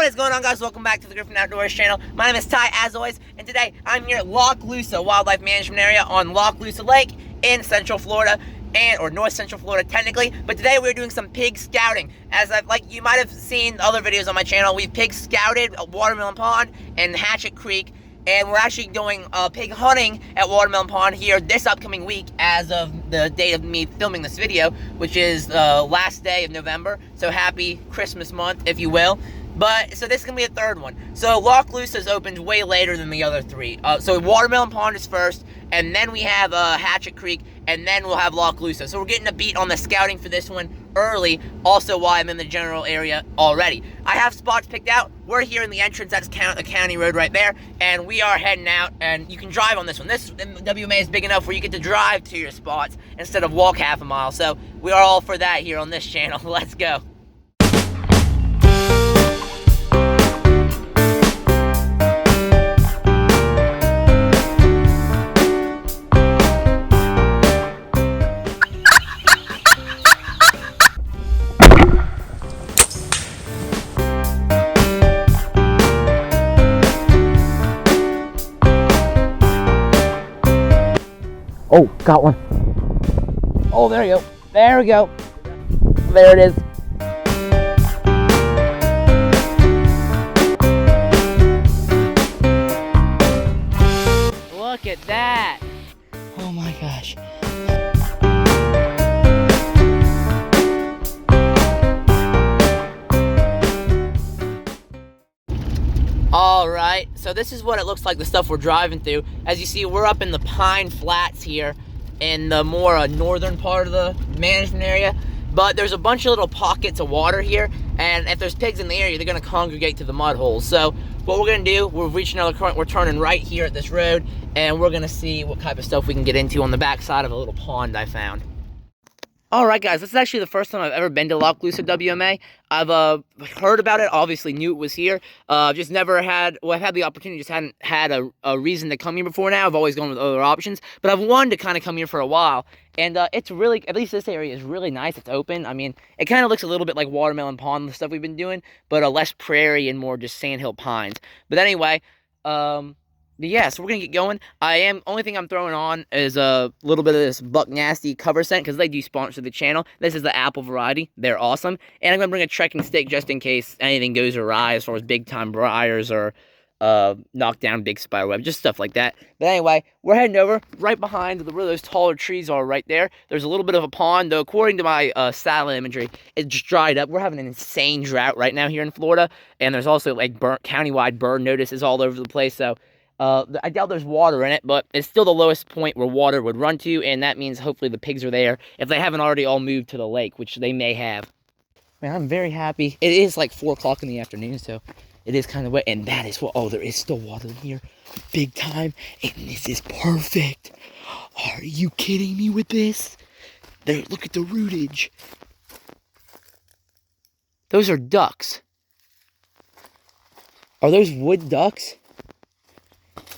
What is going on, guys? Welcome back to the Griffin Outdoors channel. My name is Ty, as always, and today I'm here at Lochloosa Wildlife Management Area on Lochloosa Lake in Central Florida, or North Central Florida technically. But today we're doing some pig scouting. As you might have seen other videos on my channel, we've pig scouted Watermelon Pond and Hatchet Creek, and we're actually doing pig hunting at Watermelon Pond here this upcoming week as of the date of me filming this video, which is the last day of November. So happy Christmas month, if you will. But, so this is going to be a third one. So Lochloosa's opened way later than the other three. So Watermelon Pond is first, and then we have Hatchet Creek, and then we'll have Lochloosa. So we're getting a beat on the scouting for this one early, also while I'm in the general area already. I have spots picked out. We're here in the entrance, that's the county road right there, and we are heading out, and you can drive on this one. This WMA is big enough where you get to drive to your spots instead of walk half a mile. So we are all for that here on this channel. Let's go. Oh, got one. Oh, there you go. There we go. There it is. Look at that. Oh my gosh. Alright, so this is what it looks like, the stuff we're driving through. As you see, we're up in the Pine Flats here in the more northern part of the management area. But there's a bunch of little pockets of water here, and if there's pigs in the area, they're going to congregate to the mud holes. So what we're going to do, we're reaching another current, we're turning right here at this road, and we're going to see what type of stuff we can get into on the backside of a little pond I found. Alright guys, this is actually the first time I've ever been to Lochloosa WMA. I've heard about it, obviously knew it was here. Just never had, well, I've had the opportunity, just hadn't had a reason to come here before now. I've always gone with other options, but I've wanted to kind of come here for a while. And it's really, at least this area is really nice. It's open. I mean, it kind of looks a little bit like Watermelon Pond, the stuff we've been doing, but less prairie and more just sandhill pines. But anyway, yeah, so we're going to get going. Only thing I'm throwing on is a little bit of this BUCKNASTY cover scent, because they do sponsor the channel. This is the apple variety. They're awesome. And I'm going to bring a trekking stick just in case anything goes awry as far as big-time briars or knock down big spiderweb, just stuff like that. But anyway, we're heading over right behind where those taller trees are right there. There's a little bit of a pond, though according to my satellite imagery, it just dried up. We're having an insane drought right now here in Florida, and there's also like countywide bird notices all over the place, so I doubt there's water in it, but it's still the lowest point where water would run to, and that means hopefully the pigs are there if they haven't already all moved to the lake, which they may have. Man, I'm very happy. It is like 4 o'clock in the afternoon, so it is kind of wet, and that is what, oh, there is still water in here, big time, and this is perfect. Are you kidding me with this? There, look at the rootage. Those are ducks. Are those wood ducks?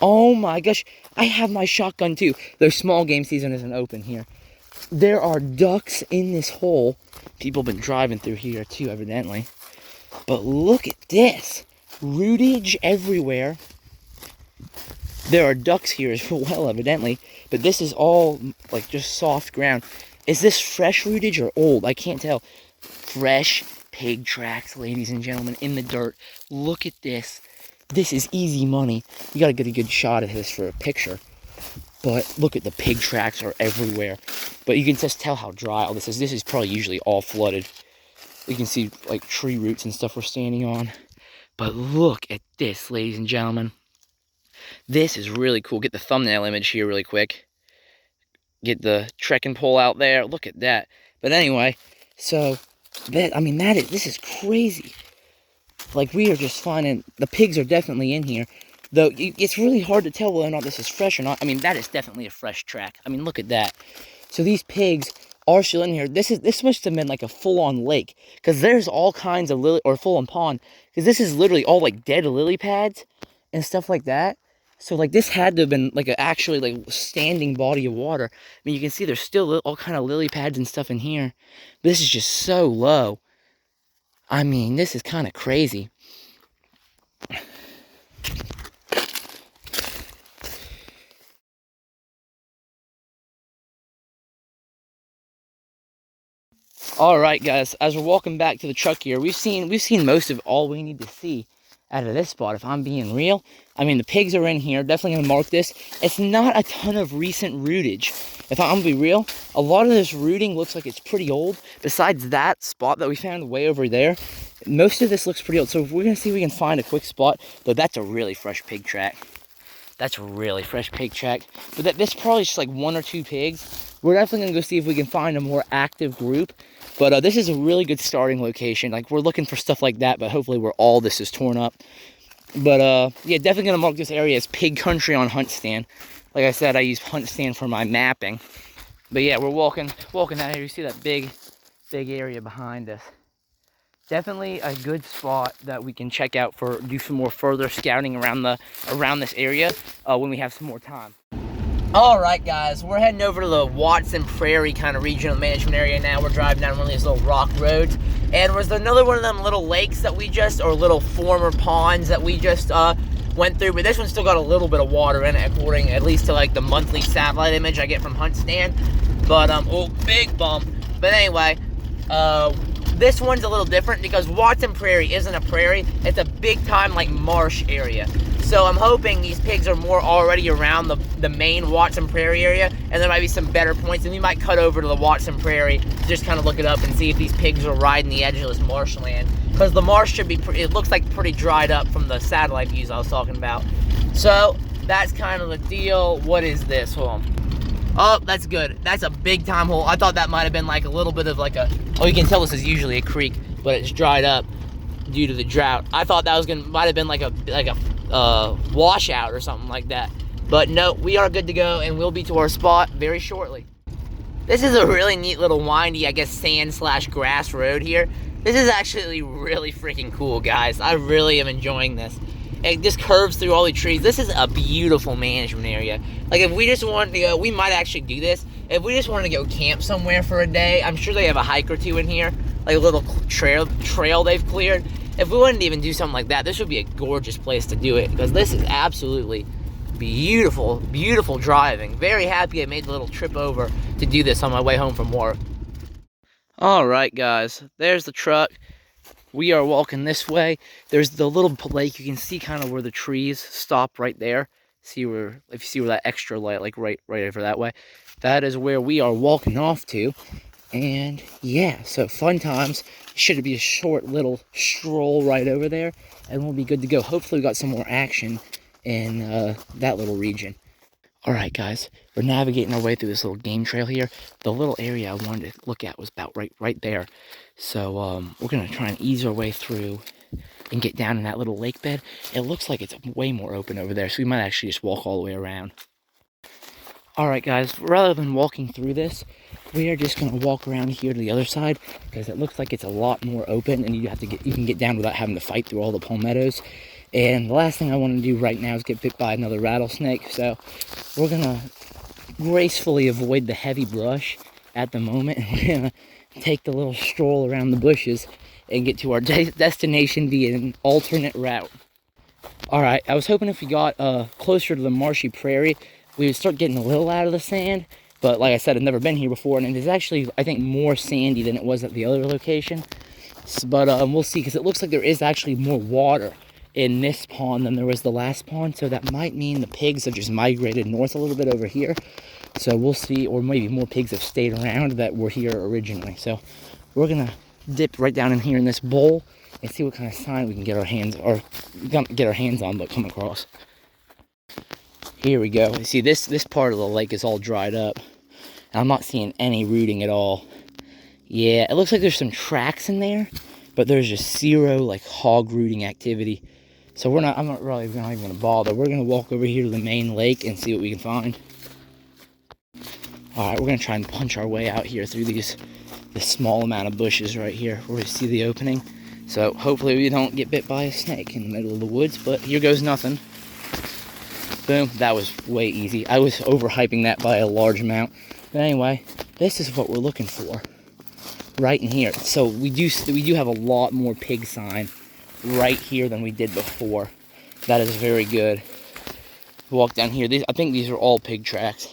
Oh my gosh, I have my shotgun too. Their small game season isn't open here. There are ducks in this hole. People have been driving through here too, evidently. But look at this. Rootage everywhere. There are ducks here as well, evidently. But this is all like just soft ground. Is this fresh rootage or old? I can't tell. Fresh pig tracks, ladies and gentlemen, in the dirt. Look at this. This is easy money. You gotta get a good shot of this for a picture. But look at the pig tracks are everywhere. But you can just tell how dry all this is. This is probably usually all flooded. You can see like tree roots and stuff we're standing on. But look at this, ladies and gentlemen. This is really cool. Get the thumbnail image here really quick. Get the trekking pole out there. Look at that. But anyway, so that, I mean, this is crazy. Like, we are just finding, the pigs are definitely in here. Though, it's really hard to tell whether or not this is fresh or not. I mean, that is definitely a fresh track. I mean, look at that. So these pigs are still in here. This must have been like a full-on lake. Because there's all kinds of lily, or full-on pond. Because this is literally all like dead lily pads and stuff like that. So, like, this had to have been, like, actually, like, standing body of water. I mean, you can see there's still all kind of lily pads and stuff in here. But this is just so low. I mean, this is kind of crazy. All right, guys, as we're walking back to the truck here, we've seen most of all we need to see out of this spot, if I'm being real. I mean, the pigs are in here, definitely gonna mark this. It's not a ton of recent rootage. If I'm gonna be real, a lot of this rooting looks like it's pretty old. Besides that spot that we found way over there, most of this looks pretty old. So if we're gonna see if we can find a quick spot, though that's a really fresh pig track. That's a really fresh pig track. But this probably just like 1 or 2 pigs. We're definitely gonna go see if we can find a more active group. But this is a really good starting location. Like, we're looking for stuff like that, but hopefully where all this is torn up. But yeah, definitely gonna mark this area as pig country on Hunt Stand. Like I said, I use Hunt Stand for my mapping. But yeah, we're walking out here. You see that big area behind us. Definitely a good spot that we can check out for do some more further scouting around this area when we have some more time. All right, guys, we're heading over to the Watson Prairie kind of regional management area now. We're driving down one of these little rock roads, and was another one of them little lakes that or little former ponds that we just went through. But this one's still got a little bit of water in it, according at least to like the monthly satellite image I get from Hunt Stand. But oh, big bump. But anyway, this one's a little different because Watson Prairie isn't a prairie. It's a big time like marsh area. So I'm hoping these pigs are more already around the main Watson Prairie area, and there might be some better points, and we might cut over to the Watson Prairie to just kind of look it up and see if these pigs are riding the edge of this marshland. Because the marsh should be, it looks like pretty dried up from the satellite views I was talking about. So that's kind of the deal. What is this? Hold on. Oh, that's good. That's a big time hole. I thought that might have been like a little bit of like a, oh, you can tell this is usually a creek, but it's dried up due to the drought. I thought that was might have been like a washout or something like that. But no, we are good to go, and we'll be to our spot very shortly. This is a really neat little windy, I guess, sand/grass road here. This is actually really freaking cool, guys. I really am enjoying this. It just curves through all the trees. This is a beautiful management area. Like, if we just wanted to go, we might actually do this. If we just wanted to go camp somewhere for a day, I'm sure they have a hike or two in here, like a little trail they've cleared. If we wanted to even do something like that, this would be a gorgeous place to do it, because this is absolutely beautiful, beautiful driving. Very happy I made the little trip over to do this on my way home from work. All right, guys, there's the truck. We are walking this way. There's the little lake. You can see kind of where the trees stop right there. See where, if you see where that extra light, like right over that way, that is where we are walking off to. And yeah, so fun times. Should be a short little stroll right over there, and we'll be good to go. Hopefully we got some more action in that little region. All right, guys, we're navigating our way through this little game trail here. The little area I wanted to look at was about right there. So we're gonna try and ease our way through and get down in that little lake bed. It looks like it's way more open over there, so we might actually just walk all the way around. All right, guys, rather than walking through this, we are just gonna walk around here to the other side, because it looks like it's a lot more open, and you can get down without having to fight through all the palmettos. And the last thing I want to do right now is get bit by another rattlesnake, so we're gonna gracefully avoid the heavy brush at the moment, and we're gonna take the little stroll around the bushes and get to our destination via an alternate route. All right, I was hoping if we got closer to the marshy prairie, we would start getting a little out of the sand, but like I said, I've never been here before, and it is actually, I think, more sandy than it was at the other location. But we'll see, because it looks like there is actually more water in this pond than there was the last pond, so that might mean the pigs have just migrated north a little bit over here. So we'll see, or maybe more pigs have stayed around that were here originally. So we're gonna dip right down in here in this bowl and see what kind of sign we can get our hands on, but come across. Here we go. You see, this part of the lake is all dried up, and I'm not seeing any rooting at all. Yeah, it looks like there's some tracks in there, but there's just zero like hog rooting activity. So I'm not even gonna bother. We're gonna walk over here to the main lake and see what we can find. All right, we're gonna try and punch our way out here through this small amount of bushes right here where we see the opening. So hopefully we don't get bit by a snake in the middle of the woods, but here goes nothing. Boom, that was way easy. I was overhyping that by a large amount. But anyway, this is what we're looking for right in here. So we do have a lot more pig sign right here than we did before. That is very good. Walk down here. I think these are all pig tracks,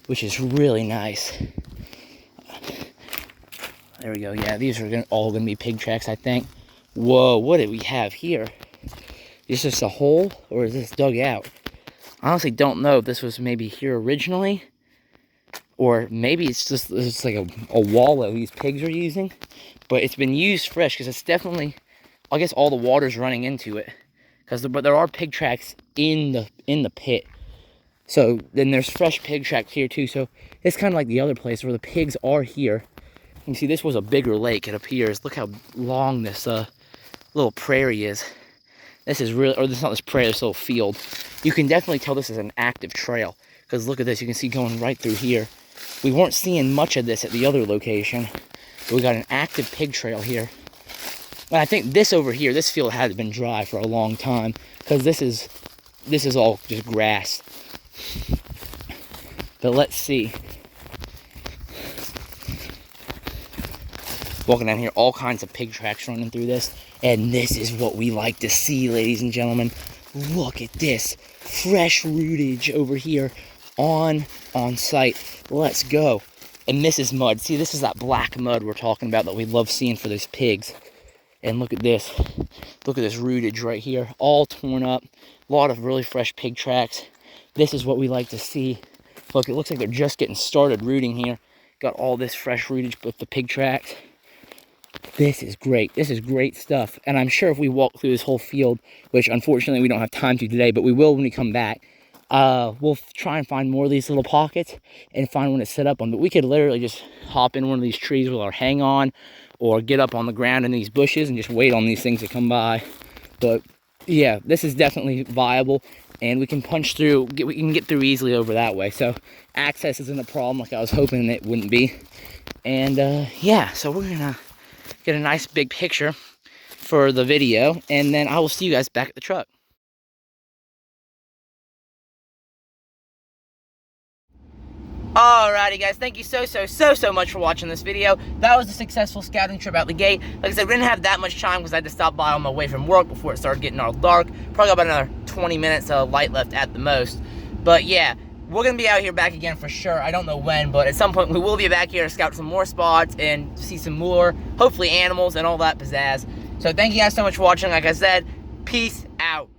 which is really nice. There we go. Yeah, these are all gonna be pig tracks, I think. Whoa, what do we have here? Is this a hole or is this dug out? I honestly don't know if this was maybe here originally, or maybe it's like a wall that these pigs are using. But it's been used fresh because it's definitely, I guess all the water's running into it. But there are pig tracks in the pit. So then there's fresh pig tracks here too. So it's kind of like the other place where the pigs are here. You can see this was a bigger lake, it appears. Look how long this little prairie is. This is really, or this is not this prairie, this little field. You can definitely tell this is an active trail. Because look at this, you can see going right through here. We weren't seeing much of this at the other location. But we got an active pig trail here. But I think this over here, this field has been dry for a long time. Because this is all just grass. But let's see. Walking down here, all kinds of pig tracks running through this. And this is what we like to see, ladies and gentlemen. Look at this. Fresh rootage over here on site. Let's go. And this is mud. See, this is that black mud we're talking about that we love seeing for those pigs. And look at this. Look at this rootage right here. All torn up. A lot of really fresh pig tracks. This is what we like to see. Look, it looks like they're just getting started rooting here. Got all this fresh rootage with the pig tracks. This is great. This is great stuff. And I'm sure if we walk through this whole field, which unfortunately we don't have time to today, but we will when we come back, we'll try and find more of these little pockets and find one to set up on. But we could literally just hop in one of these trees with our hang on, or get up on the ground in these bushes and just wait on these things to come by. But yeah, this is definitely viable, and we can punch through, we can get through easily over that way. So access isn't a problem like I was hoping it wouldn't be. And yeah, so we're gonna get a nice big picture for the video, and then I will see you guys back at the truck. Alrighty guys, thank you so much for watching this video. That was a successful scouting trip out the gate. Like I said, we didn't have that much time because I had to stop by on my way from work before it started getting all dark. Probably got about another 20 minutes of light left at the most. But yeah, we're going to be out here back again for sure. I don't know when, but at some point we will be back here to scout some more spots and see some more, hopefully animals and all that pizzazz. So thank you guys so much for watching. Like I said, peace out.